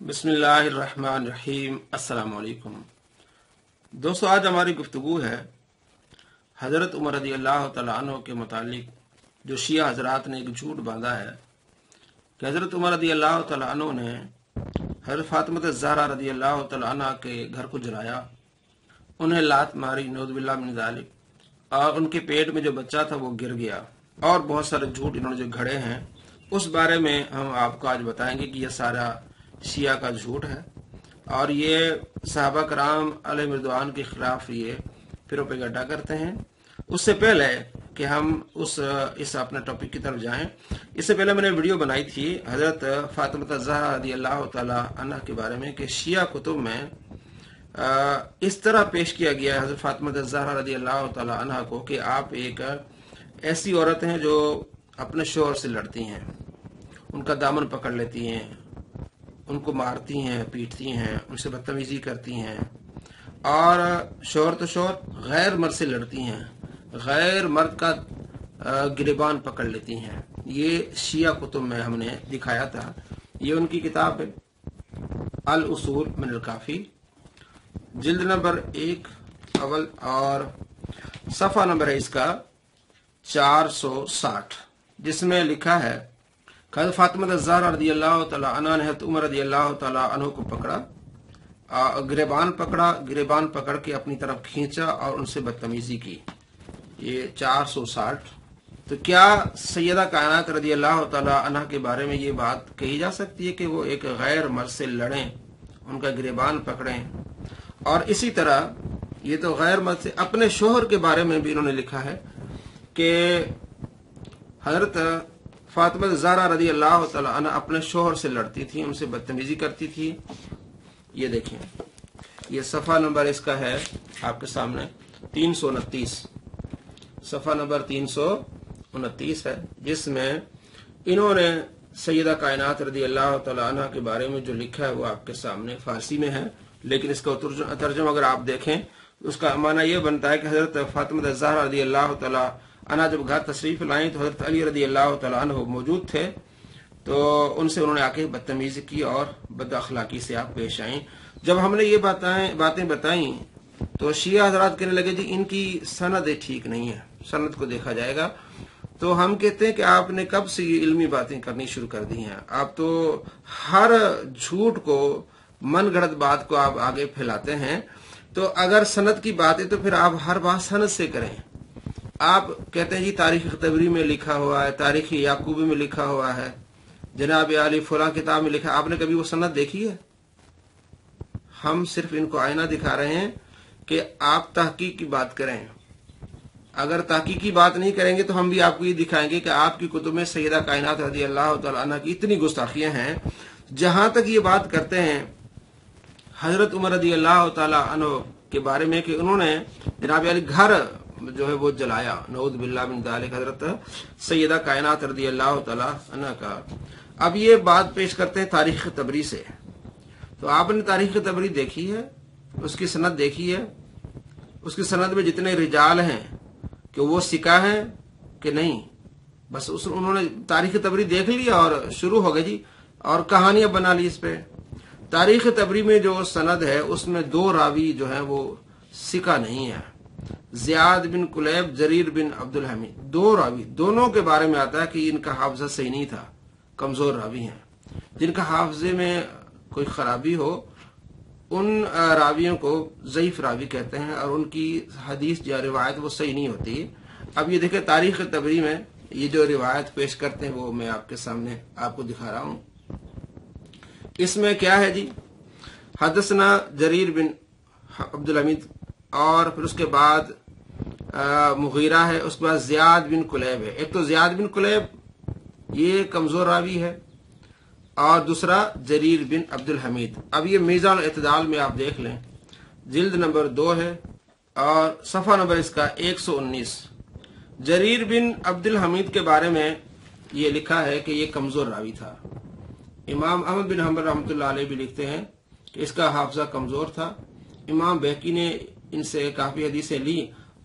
बिस्मिल्लाहिर्रहमानिर्रहीम। अस्सलाम वालेकुम दोस्तों, आज हमारी गुफ्तगू है हज़रत उमर रज़ी अल्लाह तआला अन्हु के मुतालिक जो शिया हजरात ने एक झूठ बांधा है कि हज़रत उमर रज़ी अल्लाह तआला अन्हु ने हज़रत फातिमा ज़हरा रज़ी अल्लाह तआला अन्हा के घर को जलाया, उन्हें लात मारी, नऊज़ बिल्लाह मिन ज़ालिक, और उनके पेट में जो बच्चा था वो गिर गया। और बहुत सारे झूठ इन्होंने जो घड़े हैं उस बारे में हम आपको आज बताएंगे कि यह सारा शिया का झूठ है और ये सहाबा कराम अलैहिम रिज़वान के खिलाफ ये प्रोपेगेंडा करते हैं। उससे पहले कि हम इस अपने टॉपिक की तरफ जाएं, इससे पहले मैंने वीडियो बनाई थी हजरत फातिमा ज़हरा रज़ी अल्लाह तआला अन्हा के बारे में कि शिया कुतुब में इस तरह पेश किया गया है हजरत फातिमा ज़हरा रज़ी अल्लाह तआला अन्हा को कि आप एक ऐसी औरत हैं जो अपने शौहर से लड़ती हैं, उनका दामन पकड़ लेती हैं, उनको मारती हैं, पीटती हैं, उनसे बदतमीजी करती हैं और शौहर तो शौहर गैर मर्द से लड़ती हैं, गैर मर्द का गिरबान पकड़ लेती हैं। ये शिया कुतुब में हमने दिखाया था। ये उनकी किताब है अल उसूल मिन अल काफी, जिल्द नंबर 1 अवल और सफ़ा नंबर है इसका 460, जिसमें लिखा है हज़रत फातिमा ज़हरा रज़ी अल्लाह तआला अन्हा ने हज़रत उमर रज़ी अल्लाह तआला अन्हु को पकड़ा, गिरेबान पकड़ के अपनी तरफ खींचा और उनसे बदतमीजी की। ये 460। तो क्या सैयदा कायनात रज़ी अल्लाह तआला अन्हा के बारे में ये बात कही जा सकती है कि वो एक गैर मर्द से लड़ें, उनका गिरेबान पकड़ें? और इसी तरह ये तो गैर मर्द से अपने शोहर के बारे में भी इन्होंने लिखा है कि हजरत फातिमा ज़हरा रज़ी अल्लाह तआला अन्हा अपने शोहर से लड़ती थी, उनसे बदतमीजी करती थी। ये देखें, ये सफ़ा नंबर इसका है आपके सामने 329, सफ़ा नंबर 329 है, जिसमें इन्होंने सैयदा कायनात रज़ी अल्लाह तआला अन्हा के बारे में जो लिखा है वो आपके सामने फारसी में है, लेकिन इसका तर्जुमा अगर आप देखें उसका माना यह बनता है कि हजरत फातिमा ज़हरा रज़ी अल्लाह तआला अन्हा जब घर तशरीफ लाई तो हजरत अली रज़ी अल्लाह तआला अन्हु मौजूद थे, तो उनसे उन्होंने आके बदतमीजी की और बद अखलाकी से आप पेश आई। जब हमने ये बातें बताई तो शिया हजरात कहने लगे जी इनकी सनद ठीक नहीं है, सनद को देखा जाएगा। तो हम कहते हैं कि आपने कब से ये इल्मी बातें करनी शुरू कर दी हैं? आप तो हर झूठ को, मन गढ़ंत बात को आप आगे फैलाते हैं। तो अगर सनद की बात है तो फिर आप हर बात सनद से करें। आप कहते हैं जी तारीख तबरी में लिखा हुआ है, तारीख याकूबी में लिखा हुआ है, जनाब अली फुला किताब में लिखा, आपने कभी वो सनद देखी है? हम सिर्फ इनको आईना दिखा रहे हैं कि आप तहकीक की बात करें। अगर तहकीक की बात नहीं करेंगे तो हम भी आपको ये दिखाएंगे कि आपकी कुतुब में सैयदा कायनात रज़ी अल्लाह तआला अन्हा की इतनी गुस्ताखियां हैं। जहां तक ये बात करते हैं हजरत उमर रज़ी अल्लाह तआला अन्हु के बारे में कि उन्होंने जनाब अली घर जो है वो जलाया, नऊज़ बिल्लाह मिन ज़ालिक, हजरत सैयदा कायनात रज़ी अल्लाह तआला अन्हा का। अब ये बात पेश करते हैं तारीख तबरी से। तो आपने तारीख तबरी देखी है, उसकी सनद देखी है, उसकी सनद में जितने रिजाल हैं कि वो सिका हैं कि नहीं? बस उन्होंने तारीख तबरी देख लिया और शुरू हो गए जी और कहानियां बना ली इस पे। तारीख तबरी में जो सनद है उसमें 2 रावी जो है वो सिका नहीं है, ज़ियाद बिन कुलैब, जरीर बिन अब्दुल हमीद, 2 रावी, दोनों के बारे में आता है कि इनका हाफजा सही नहीं था, कमजोर रावी हैं। जिनका हाफजे में कोई खराबी हो उन रावियों को ज़ईफ रावी कहते हैं और उनकी हदीस या रिवायत वो सही नहीं होती। अब ये देखें तारीख तबरी में ये जो रिवायत पेश करते हैं वो मैं आपके सामने आपको दिखा रहा हूं। इसमें क्या है जी, हदसना जरीर बिन अब्दुल हमीद और फिर उसके बाद मुगीरा है, उसके बाद ज़ियाद बिन कुलैब है। एक तो ज़ियाद बिन कुलैब ये कमजोर रावी है और दूसरा जरीर बिन अब्दुल हमीद। अब ये मीज़ान इत्दाल में आप देख लें, जिल्द नंबर 2 है और सफ़ा नंबर इसका 119। जरीर बिन अब्दुल हमीद के बारे में ये लिखा है कि ये कमजोर रावी था। इमाम अहमद बिन हंबल रहमतुल्लाह अलैह भी लिखते हैं कि इसका हाफजा कमजोर था। इमाम बहकी ने इनसे काफी हदीसें ली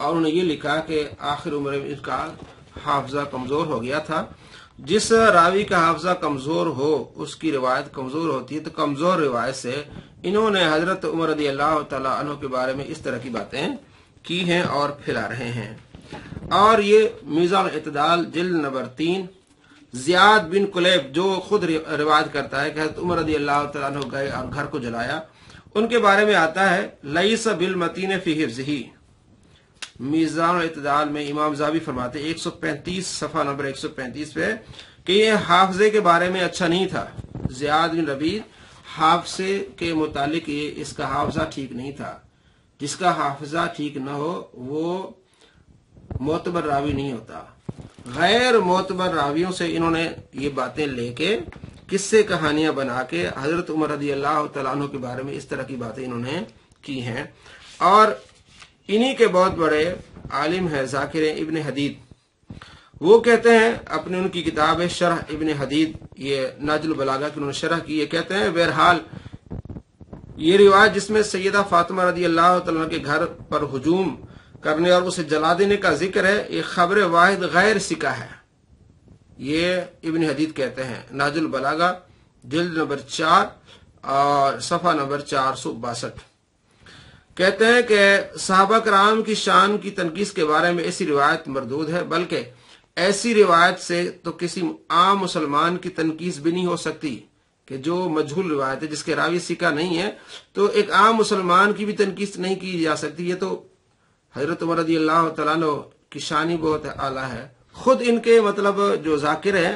और उन्होंने ये लिखा कि आखिर उम्र में इसका हाफजा कमजोर हो गया था। जिस रावी का हाफजा कमजोर हो उसकी रिवायत कमजोर होती है। तो कमजोर रिवायत से इन्होंने हजरत उमर रदियल्लाहु तआला अन्हु के बारे में इस तरह की बातें की हैं और फैला रहे हैं। और ये मीज़ान इत्दाल जिल्द नंबर 3 ज़ियाद बिन कुलैब जो खुद रिवायत करता है कि हजरत उमर रदियल्लाहु तआला अन्हु गए और घर को जलाया, उनके बारे में आता है लईस बिल मतीन फी हिफ्ज़िही। मीज़ान इत्दाल में इमाम ज़ाहबी फरमाते 135 सफ़ा नंबर 135 पे कि ये हाफजे के बारे में अच्छा नहीं था। ज़ियाद बिन रबीद हाफजे के मुतालिक ये इसका हाफजा ठीक नहीं था। जिसका हाफजा ठीक न हो वो मोतबर रावी नहीं होता। गैर मोतबर रावियों से इन्होंने ये बातें लेके किस्से कहानियां बना के हजरत उमर रदियल्लाहु तआला अन्हु के बारे में इस तरह की बातें इन्होंने की हैं। और इन्हीं के बहुत बड़े आलिम है ज़ाकिर इब्न हदीद। वो कहते हैं अपनी उनकी किताब है शरह इब्न हदीद, ये नाजुल बलागा की उन्होंने शरह की। ये कहते हैं बहरहाल ये रिवायत जिसमें सैयदा फातिमा रदियल्लाहु तआला के घर पर हुजूम करने और उसे जला देने का जिक्र है, ये खबर वाहिद गैर सिका है। ये इब्न हदीद कहते हैं नाजुल बलागा जिल्द नंबर 4 और सफ़ा नंबर 462। कहते हैं कि सहाबा कराम की शान की तनकीस के बारे में ऐसी रिवायत मरदूद है, बल्कि ऐसी रिवायत से तो किसी आम मुसलमान की तनकीस भी नहीं हो सकती कि जो मजहूल रिवायत है जिसके रावी सिका नहीं है, तो एक आम मुसलमान की भी तनकीस नहीं की जा सकती। ये तो हजरत उमर रदियल्लाहु तआला अन्हु की शान ही बहुत आला है। खुद इनके मतलब जो जाकिर है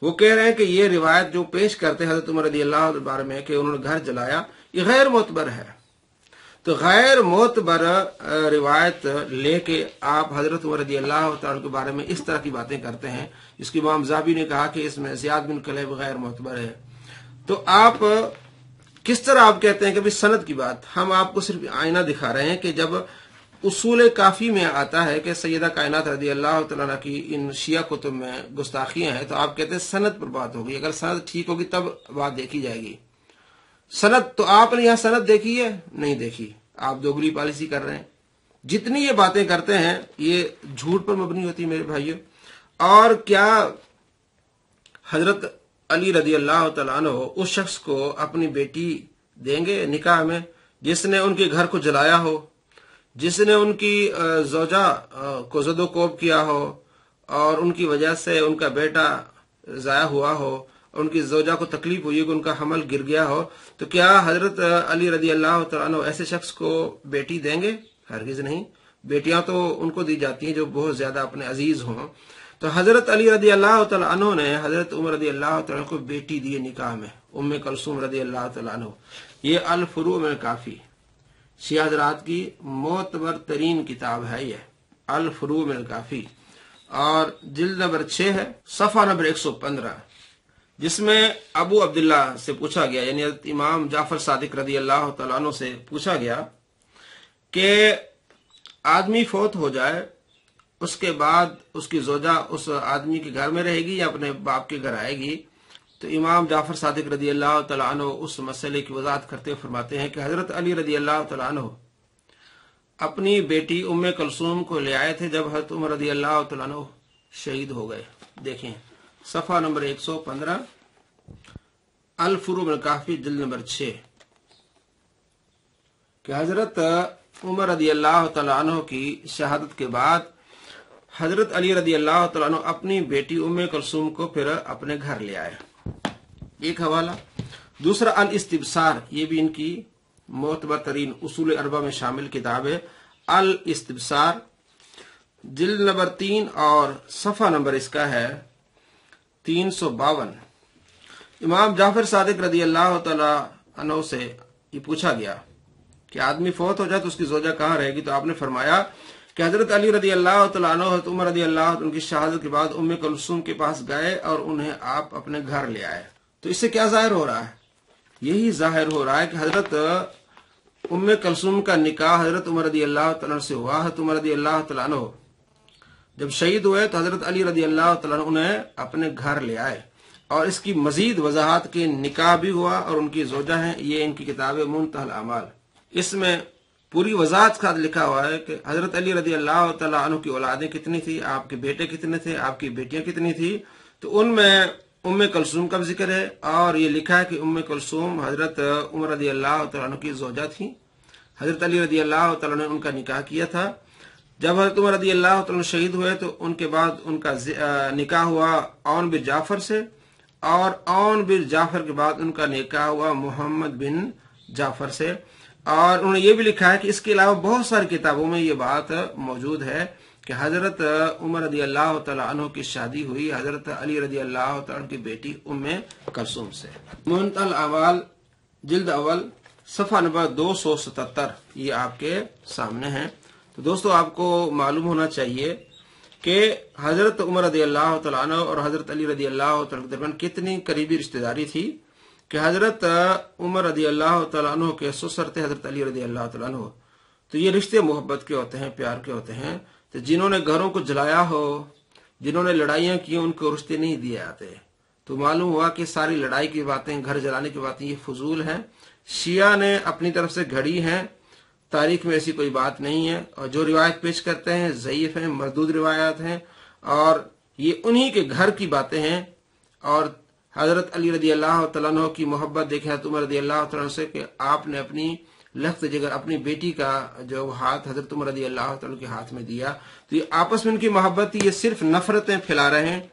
वो कह रहे हैं कि ये रिवायत जो पेश करते हैं हजरत उमर रदियल्लाहु के बारे में कि उन्होंने घर जलाया, ये गैर मोतबर है। तो गैर मोतबर रिवायत लेके आप हजरत उमर रदियल्लाहु तआला के बारे में इस तरह की बातें करते हैं, जिसकी इमाम ज़ाहबी ने कहा कि इसमें ज़ियाद बिन कुलैब गैर मोतबर है। तो आप किस तरह आप कहते हैं कि भाई सनद की बात, हम आपको सिर्फ आईना दिखा रहे हैं कि जब उसूल काफी में आता है कि सैयदा कायनात रदियल्लाहु तआला की इन शिया कुतुब में गुस्ताखियां हैं, तो आप कहते हैं सनद पर बात होगी। अगर सनद ठीक होगी तब बात देखी जाएगी। सनद तो आपने यहां सनद देखी है? नहीं देखी। आप दोगली पॉलिसी कर रहे हैं। जितनी ये बातें करते हैं ये झूठ पर मबनी होती है मेरे भाइयों। और क्या हजरत अली रदियल्लाहु तआला अन्हु उस शख्स को अपनी बेटी देंगे निकाह में जिसने उनके घर को जलाया हो, जिसने उनकी ज़ौजा को ज़दोकोब किया हो और उनकी वजह से उनका बेटा ज़ाया हुआ हो, उनकी ज़ौजा को तकलीफ हुई कि उनका हमल गिर गया हो, तो क्या हजरत अली रदियल्लाहु तआला अन्हु ऐसे शख्स को बेटी देंगे? हरगिज़ नहीं। बेटियां तो उनको दी जाती हैं जो बहुत ज्यादा अपने अजीज हों। तो हजरत अली रदियल्लाहु तआला अन्हु ने हजरत उमर रदियल्लाहु तआला को बेटी दी निकाह में, उम्मे कुलसूम रदियल्लाहु तआला अन्हु। ये अल फुरू में काफी शिया हज़रात की मोतबर तरीन किताब है ये अल फुरू में काफी, और जिल्द नंबर 6 है, सफ़ा नंबर 115, जिसमें अबू अब्दुल्ला से पूछा गया, यानी इमाम जाफर सादिक रदियल्लाहु तआला अन्हु से पूछा गया कि आदमी फौत हो जाए उसके बाद उसकी ज़ौजा उस आदमी के घर में रहेगी या अपने बाप के घर आएगी। तो इमाम जाफर सादिक रदियल्लाहु तआला अन्हु उस मसले की वजाहत करते हुए फरमाते हैं कि हजरत अली रदियल्लाहु तआला अन्हु अपनी बेटी उम्मे कुलसूम को ले आए थे जब हजरत उमर रदियल्लाहु तआला अन्हु शहीद हो गए। देखें सफ़ा नंबर 115 अल फुरू में काफी जिल्द नंबर 6 कि हजरत उमर रदियल्लाहु तआला अन्हु की शहादत के बाद हजरत अली रदियल्लाहु तआला अन्हु अपनी बेटी उम्मे कुलसूम को फिर अपने घर ले आए। एक हवाला। दूसरा अल इस्तिबसार, ये भी इनकी मोतबर तरीन उसूल अरबा में शामिल किताब है। अल इस्तिबसार जिल्द नंबर 3 और सफ़ा नंबर इसका है 352। इमाम जाफर सादिक रदियल्लाहु तआला अन्हु से ये पूछा गया कि आदमी फौत हो जाए तो उसकी ज़ौजा कहाँ रहेगी, तो आपने फरमाया कि हजरत अली रदियल्लाहु तआला अन्हु हजरत उमर रदियल्लाहु तआला उनकी शहादत के बाद उम्मे कुलसूम के पास गए और उन्हें आप अपने घर ले आए। तो इससे क्या जाहिर हो रहा है? यही जाहिर हो रहा है कि हजरत उम्मे कुलसूम का निकाह हजरत उमर रदियल्लाहु तआला से हुआ। हजरत उमर रदियल्लाहु तआला अन्हु जब शहीद हुए तो हजरत अली रदियल्लाहु तआला अन्हु उन्हें अपने घर ले आए, और इसकी मजीद वजाहत के निकाह भी हुआ और उनकी ज़ौजा है। ये इनकी किताब मुंतहल अमाल, इसमें पूरी वजाहत के साथ लिखा हुआ है कि हजरत अली रजी अल्लाह तआला अन्हु की औलादें कितनी थी, आपके बेटे कितने थे, आपकी बेटियां कितनी थी। तो उनमें उम्मे कुलसूम का जिक्र है और ये लिखा है कि उम्मे कुलसूम हजरत उमर रजी अल्लाह तआला अन्हु की जोजा थी। हजरत अली रजी अल्लाह तआला ने उनका निकाह किया था। जब हजरत उमर रजी अल्लाह तआला शहीद हुए तो उनके बाद उनका निकाह हुआ औन बिन जाफर से, और औन बिन जाफर के बाद उनका निकाह हुआ मोहम्मद बिन जाफर से। और उन्होंने ये भी लिखा है कि इसके अलावा बहुत सारी किताबों में ये बात मौजूद है कि हजरत उमर रजी अल्लाह तआला अन्हु की शादी हुई हजरत अली रजी अल्लाह तआला की बेटी उम्मे कुलसूम से। मुंतहल अवाल जिल्द अव्वल सफा नंबर 277 ये आपके सामने है। तो दोस्तों आपको मालूम होना चाहिए कि हजरत उमर रजी अल्लाह तआला अन्हु और हजरत अली रजी अल्लाह तआला के दरमियान कितनी करीबी रिश्तेदारी थी कि हजरत उमर रजी अल्लाह तआला अन्हु के ससुर थे हजरत अली रजी अल्लाह तआला अन्हु। तो ये रिश्ते मोहब्बत के होते हैं, प्यार के होते हैं। तो जिन्होंने घरों को जलाया हो, जिन्होंने लड़ाइयां की, उनको रिश्ते नहीं दिए जाते। तो मालूम हुआ कि सारी लड़ाई की बातें, घर जलाने की बातें ये फजूल हैं, शिया ने अपनी तरफ से घड़ी हैं, तारीख में ऐसी कोई बात नहीं है। और जो रिवायत पेश करते हैं ज़ईफ हैं, मरदूद रिवायात हैं, और ये उन्हीं के घर की बातें हैं। और हजरत अली रजी अल्लाह तआला अन्हु की मोहब्बत देखें हजरत उमर रजी अल्लाह तआला से कि आपने अपनी लख्त जिगर, अपनी बेटी का जो हाथ हजरत उमर रजी अल्लाह तआला के हाथ में दिया। तो ये आपस में उनकी मोहब्बत थी। ये सिर्फ नफरतें फैला रहे हैं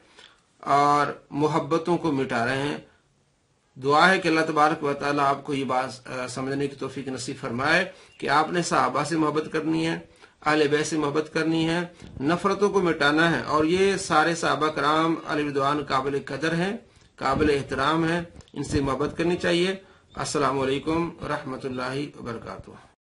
और मोहब्बतों को मिटा रहे हैं। दुआ है कि अल्लाह तबारक व तआला आपको ये बात समझने की तौफीक नसीब फरमाए कि आपने सहाबा से मोहब्बत करनी है, अहले बैत से मोहब्बत करनी है, नफरतों को मिटाना है। और ये सारे सहाबा कराम अलैहि रिदवान काबिल कदर हैं, काबिल एहतराम है, इनसे मोहब्बत करनी चाहिए। अस्सलामु अलैकुम रहमतुल्लाहि व बरकातुहू।